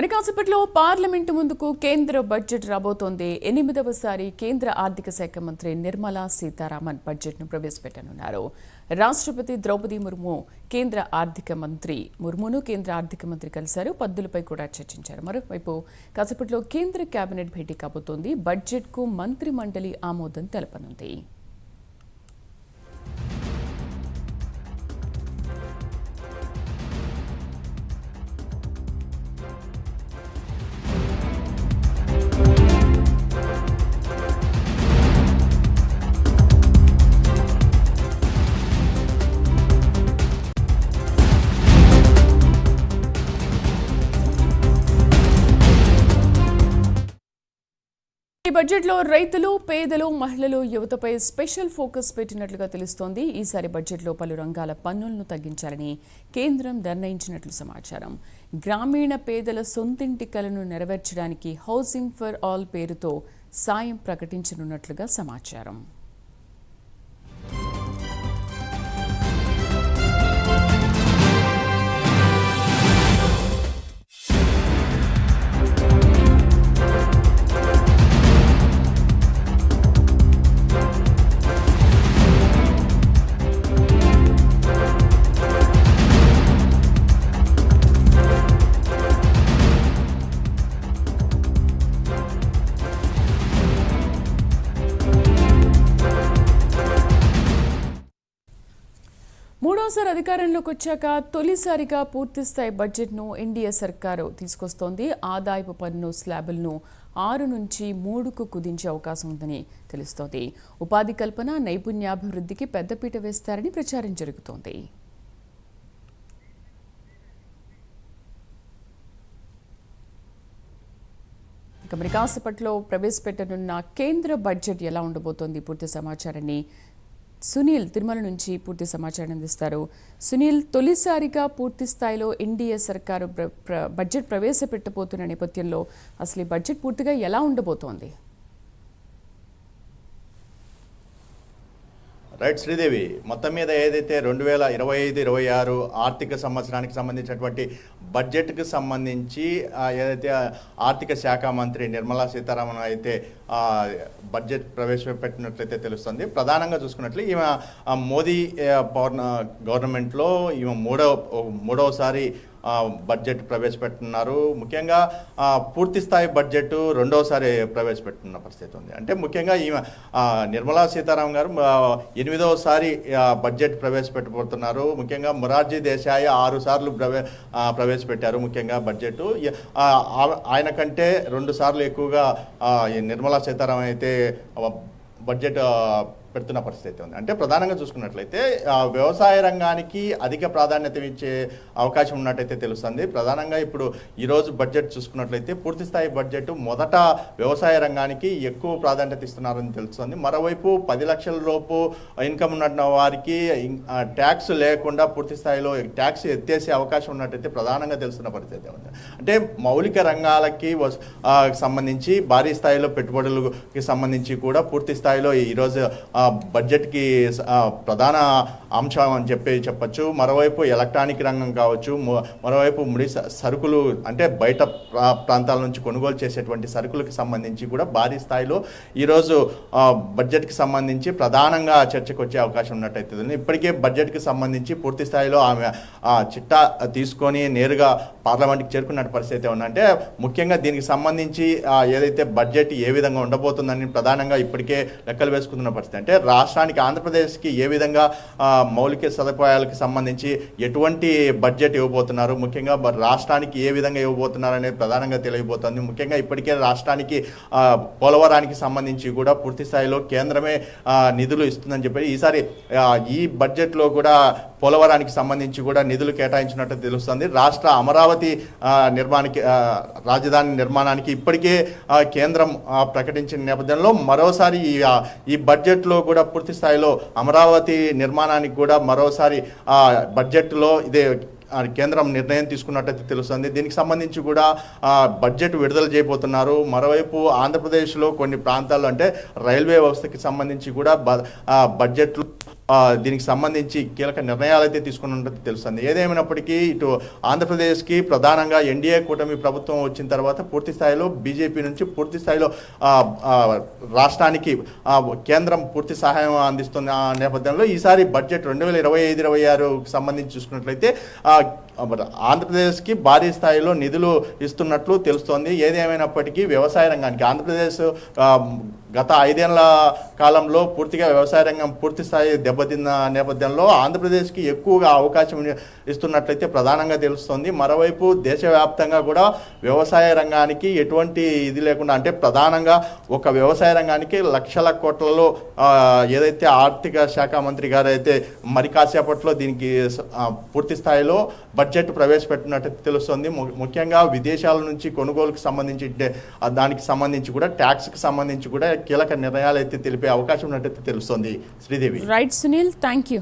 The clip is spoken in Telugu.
మరి కాసేపట్లో పార్లమెంటు ముందుకు కేంద్ర బడ్జెట్ రాబోతోంది. 8వసారి కేంద్ర ఆర్థిక శాఖ మంత్రి నిర్మలా సీతారామన్ బడ్జెట్ను ప్రవేశపెట్టనున్నారు. రాష్ట్రపతి ద్రౌపది ముర్ము కేంద్ర ఆర్థిక మంత్రి కలిశారు. పద్దులపై కూడా చర్చించారు. మరోవైపు కాసేపట్లో కేంద్ర కేబినెట్ భేటీ కాబోతోంది. బడ్జెట్కు మంత్రి మండలి ఆమోదం తెలపనుంది. ఈ బడ్జెట్లో రైతులు, పేదలు, మహిళలు, యువతపై స్పెషల్ ఫోకస్ పెట్టినట్లుగా తెలుస్తోంది. ఈసారి బడ్జెట్లో పలు రంగాల పన్నులను తగ్గించాలని కేంద్రం నిర్ణయించినట్లు సమాచారం. గ్రామీణ పేదల సొంతింటి కలను నెరవేర్చడానికి హౌసింగ్ ఫర్ ఆల్ పేరుతో సాయం ప్రకటించనున్నట్లుగా సమాచారం. మూడోసారి అధికారంలోకి వచ్చాక తొలిసారిగా పూర్తిస్థాయి బడ్జెట్ను ఎన్డీఏ సర్కారు తీసుకొస్తోంది. ఆదాయపు పన్ను స్లాబులను 6 నుంచి 3కు కుదించే అవకాశం ఉందని తెలుస్తోంది. ఉపాధి కల్పన, నైపుణ్యాభివృద్ధికి పెద్దపీట వేస్తారని ప్రచారం జరుగుతోంది. మరి కాసేపట్లో ప్రవేశపెట్టనున్న కేంద్ర బడ్జెట్ ఎలా ఉండబోతోంది? పూర్తి సమాచారాన్ని సునీల్ తిరుమల నుంచి పూర్తి సమాచారం అందిస్తారు. సునీల్, తొలిసారిగా పూర్తి స్థాయిలో ఎన్డీఏ సర్కారు బడ్జెట్ ప్రవేశపెట్టబోతున్న నేపథ్యంలో అసలు ఈ బడ్జెట్ పూర్తిగా ఎలా ఉండబోతోంది? రైట్ శ్రీదేవి, మొత్తం మీద ఏదైతే 2025-26 ఆర్థిక సంవత్సరానికి సంబంధించినటువంటి బడ్జెట్కి సంబంధించి ఏదైతే ఆర్థిక శాఖ మంత్రి నిర్మలా సీతారామన్ అయితే బడ్జెట్ ప్రవేశపెట్టినట్లయితే తెలుస్తుంది. ప్రధానంగా చూసుకున్నట్లు ఈమె మోదీ గవర్నమెంట్లో ఈమె మూడవసారి బడ్జెట్ ప్రవేశపెట్టున్నారు. ముఖ్యంగా పూర్తి స్థాయి బడ్జెట్ రెండోసారి ప్రవేశపెట్టున్న పరిస్థితి ఉంది. అంటే ముఖ్యంగా ఈమె నిర్మలా సీతారామన్ గారు 8వసారి బడ్జెట్ ప్రవేశపెట్టబోతున్నారు. ముఖ్యంగా మొరార్జీ దేశాయ్ 6 సార్లు ప్రవేశపెట్టారు. ముఖ్యంగా బడ్జెట్ ఆయన కంటే 2 సార్లు ఎక్కువగా నిర్మలా సీతారామన్ అయితే బడ్జెట్ పెడుతున్న పరిస్థితి ఉంది. అంటే ప్రధానంగా చూసుకున్నట్లయితే వ్యవసాయ రంగానికి అధిక ప్రాధాన్యత ఇచ్చే అవకాశం ఉన్నట్టయితే తెలుస్తుంది. ప్రధానంగా ఇప్పుడు ఈరోజు బడ్జెట్ చూసుకున్నట్లయితే పూర్తి స్థాయి బడ్జెట్ మొదట వ్యవసాయ రంగానికి ఎక్కువ ప్రాధాన్యత ఇస్తున్నారని తెలుస్తుంది. మరోవైపు 10 లక్షల లోపు ఇన్కమ్ ఉన్న వారికి ట్యాక్స్ లేకుండా పూర్తి స్థాయిలో ట్యాక్స్ ఎత్తేసే అవకాశం ఉన్నట్టయితే ప్రధానంగా తెలుస్తున్న పరిస్థితి ఉంది. అంటే మౌలిక రంగాలకి సంబంధించి భారీ స్థాయిలో పెట్టుబడులకి సంబంధించి కూడా పూర్తి స్థాయిలో ఈరోజు బడ్జెట్కి ప్రధాన అంశం అని చెప్పచ్చు. మరోవైపు ఎలక్ట్రానిక్ రంగం కావచ్చు, మరోవైపు ముడి సరుకులు అంటే బయట ప్రాంతాల నుంచి కొనుగోలు చేసేటువంటి సరుకులకు సంబంధించి కూడా భారీ స్థాయిలో ఈరోజు బడ్జెట్కి సంబంధించి ప్రధానంగా చర్చకు వచ్చే అవకాశం ఉన్నట్టయితే ఇప్పటికే బడ్జెట్కి సంబంధించి పూర్తి స్థాయిలో ఆమె చిట్టా తీసుకొని నేరుగా పార్లమెంట్కి చేరుకున్న పరిస్థితి ఉందంటే ముఖ్యంగా దీనికి సంబంధించి ఏదైతే బడ్జెట్ ఏ విధంగా ఉండబోతుందని ప్రధానంగా ఇప్పటికే లెక్కలు వేసుకుంటున్న పరిస్థితి. అంటే రాష్ట్రానికి ఆంధ్రప్రదేశ్కి ఏ విధంగా మౌలిక సదుపాయాలకు సంబంధించి ఎటువంటి బడ్జెట్ ఇవ్వబోతున్నారు, ముఖ్యంగా రాష్ట్రానికి ఏ విధంగా ఇవ్వబోతున్నారు అనేది ప్రధానంగా తెలియబోతోంది. ముఖ్యంగా ఇప్పటికే రాష్ట్రానికి పోలవరానికి సంబంధించి కూడా పూర్తి స్థాయిలో కేంద్రమే నిధులు ఇస్తుందని చెప్పి ఈసారి ఈ బడ్జెట్లో కూడా పోలవరానికి సంబంధించి కూడా నిధులు కేటాయించినట్టు తెలుస్తుంది. రాష్ట్ర అమరావతి రాజధాని నిర్మాణానికి ఇప్పటికే కేంద్రం ప్రకటించిన నేపథ్యంలో మరోసారి ఈ బడ్జెట్లో కూడా పూర్తి స్థాయిలో అమరావతి నిర్మాణానికి కూడా మరోసారి బడ్జెట్లో ఇదే కేంద్రం నిర్ణయం తీసుకున్నట్టయితే తెలుస్తుంది. దీనికి సంబంధించి కూడా బడ్జెట్ విడుదల చేయబోతున్నారు. మరోవైపు ఆంధ్రప్రదేశ్లో కొన్ని ప్రాంతాల్లో అంటే రైల్వే వ్యవస్థకి సంబంధించి కూడా బడ్జెట్లు దీనికి సంబంధించి కీలక నిర్ణయాలు అయితే తీసుకున్నట్టు తెలుస్తుంది. ఏదేమైనప్పటికీ ఇటు ఆంధ్రప్రదేశ్కి ప్రధానంగా ఎన్డీఏ కూటమి ప్రభుత్వం వచ్చిన తర్వాత పూర్తి స్థాయిలో బీజేపీ నుంచి పూర్తి స్థాయిలో రాష్ట్రానికి కేంద్రం పూర్తి సహాయం అందిస్తున్న నేపథ్యంలో ఈసారి బడ్జెట్ 2025-26 సంబంధించి చూసుకున్నట్లయితే ఆంధ్రప్రదేశ్కి భారీ స్థాయిలో నిధులు ఇస్తున్నట్లు తెలుస్తోంది. ఏదేమైనప్పటికీ వ్యవసాయ రంగానికి ఆంధ్రప్రదేశ్ గత 5 ఏళ్ల కాలంలో పూర్తిగా వ్యవసాయ రంగం పూర్తి స్థాయి దెబ్బతిన్న నేపథ్యంలో ఆంధ్రప్రదేశ్కి ఎక్కువగా అవకాశం ఇస్తున్నట్లయితే ప్రధానంగా తెలుస్తోంది. మరోవైపు దేశవ్యాప్తంగా కూడా వ్యవసాయ రంగానికి ఎటువంటి ఇది లేకుండా అంటే ప్రధానంగా ఒక వ్యవసాయ రంగానికి లక్షల కోట్లలో ఏదైతే ఆర్థిక శాఖ మంత్రి గారు అయితే మరి కాసేపట్లో దీనికి పూర్తి స్థాయిలో బడ్జెట్ ప్రవేశపెట్టినట్టు తెలుస్తుంది. ముఖ్యంగా విదేశాల నుంచి కొనుగోలుకు సంబంధించి దానికి సంబంధించి కూడా ట్యాక్స్కి సంబంధించి కూడా కీలక నిర్ణయాలు అయితే తెలిపే అవకాశం ఉన్నట్టు తెలుస్తుంది. Sridevi. Right Sunil, thank you.